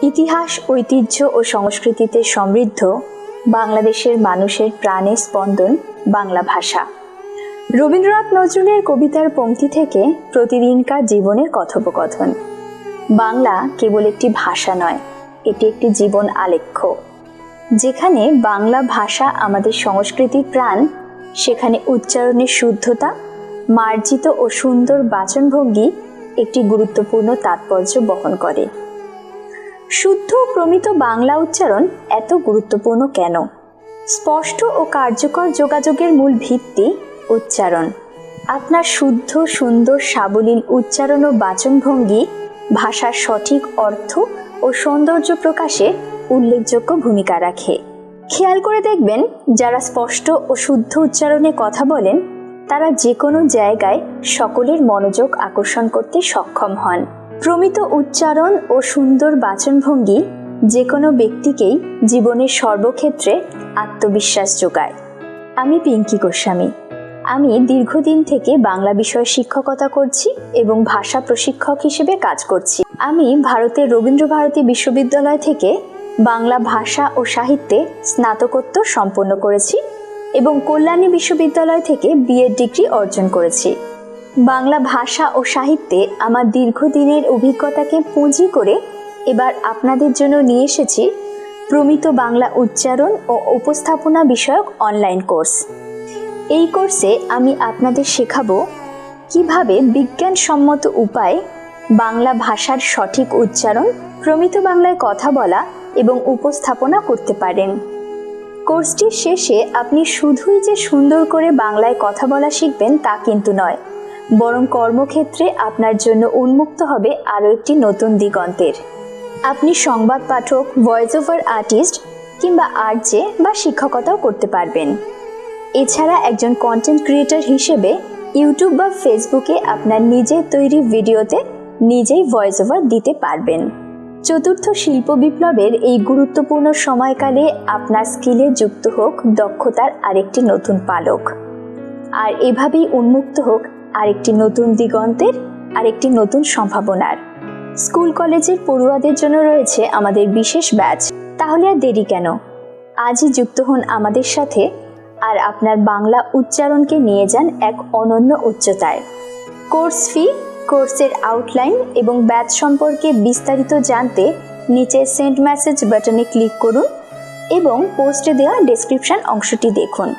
ইতিহাস, ঐতিহ্য ও সংস্কৃতিতে সমৃদ্ধ বাংলাদেশের মানুষের প্রাণের স্পন্দন বাংলা ভাষা। রবীন্দ্রনাথ নজরুলের কবিতার পংক্তি থেকে প্রতিদিনকার জীবনের কথোপকথন। বাংলা কেবল একটি ভাষা নয়, এটি একটি জীবন আলেখ্য। যেখানে বাংলা ভাষা আমাদের সংস্কৃতির প্রাণ, সেখানে উচ্চারণের শুদ্ধতা, মার্জিত ও সুন্দর বাচনভঙ্গি একটি গুরুত্বপূর্ণ তাৎপর্য বহন করে। শুদ্ধ ও প্রমিত বাংলা উচ্চারণ এত গুরুত্বপূর্ণ কেন? স্পষ্ট ও কার্যকর যোগাযোগের মূল ভিত্তি উচ্চারণ। আপনার শুদ্ধ, সুন্দর, সাবলীল উচ্চারণ ও বাচনভঙ্গি ভাষার সঠিক অর্থ ও সৌন্দর্য প্রকাশে উল্লেখযোগ্য ভূমিকা রাখে। খেয়াল করে দেখবেন, যারা স্পষ্ট ও শুদ্ধ উচ্চারণে কথা বলেন তারা যে কোনো জায়গায় সকলের মনোযোগ আকর্ষণ করতে সক্ষম হন। প্রমিত উচ্চারণ ও সুন্দর বাচনভঙ্গি যে কোনো ব্যক্তিকেই জীবনের সর্বক্ষেত্রে আত্মবিশ্বাস যোগায়। আমি পিঙ্কি গোস্বামী। আমি দীর্ঘদিন থেকে বাংলা বিষয়ে শিক্ষকতা করছি এবং ভাষা প্রশিক্ষক হিসেবে কাজ করছি। আমি ভারতের রবীন্দ্রভারতী বিশ্ববিদ্যালয় থেকে বাংলা ভাষা ও সাহিত্যে স্নাতকোত্তর সম্পন্ন করেছি এবং কল্যাণী বিশ্ববিদ্যালয় থেকে বিএড ডিগ্রি অর্জন করেছি। বাংলা ভাষা ও সাহিত্যে আমার দীর্ঘদিনের অভিজ্ঞতাকে পুঁজি করে এবার আপনাদের জন্য নিয়ে এসেছি প্রমিত বাংলা উচ্চারণ ও উপস্থাপনা বিষয়ক অনলাইন কোর্স। এই কোর্সে আমি আপনাদের শেখাবো কিভাবে বিজ্ঞানসম্মত উপায়ে বাংলা ভাষার সঠিক উচ্চারণ, প্রমিত বাংলায় কথা বলা এবং উপস্থাপনা করতে পারেন। কোর্সটির শেষে আপনি শুধুই যে সুন্দর করে বাংলায় কথা বলা শিখবেন তা কিন্তু নয়, বরং কর্মক্ষেত্রে আপনার জন্য উন্মুক্ত হবে আরও একটি নতুন দিগন্তের। আপনি সংবাদ পাঠক, ভয়েস ওভার আর্টিস্ট কিংবা আরজে বা শিক্ষকতাও করতে পারবেন। এছাড়া একজন কন্টেন্ট ক্রিয়েটর হিসেবে ইউটিউব বা ফেসবুকে আপনার নিজের তৈরি ভিডিওতে নিজেই ভয়েস ওভার দিতে পারবেন। চতুর্থ শিল্প বিপ্লবের এই গুরুত্বপূর্ণ সময়কালে আপনার স্কিলে যুক্ত হোক দক্ষতার আরেকটি নতুন পালক, আর এভাবেই উন্মুক্ত হোক আরেকটি নতুন দিগন্তের, আরেকটি নতুন সম্ভাবনার। স্কুল কলেজের পড়ুয়াদের জন্য রয়েছে আমাদের বিশেষ ব্যাচ। তাহলে আর দেরি কেন? আজই যুক্ত হন আমাদের সাথে আর আপনার বাংলা উচ্চারণকে নিয়ে যান এক অনন্য উচ্চতায়। কোর্স ফি, কোর্সের আউটলাইন এবং ব্যাচ সম্পর্কে বিস্তারিত জানতে নিচে সেন্ড মেসেজ বাটনে ক্লিক করুন এবং পোস্টে দেওয়া ডেসক্রিপশন অংশটি দেখুন।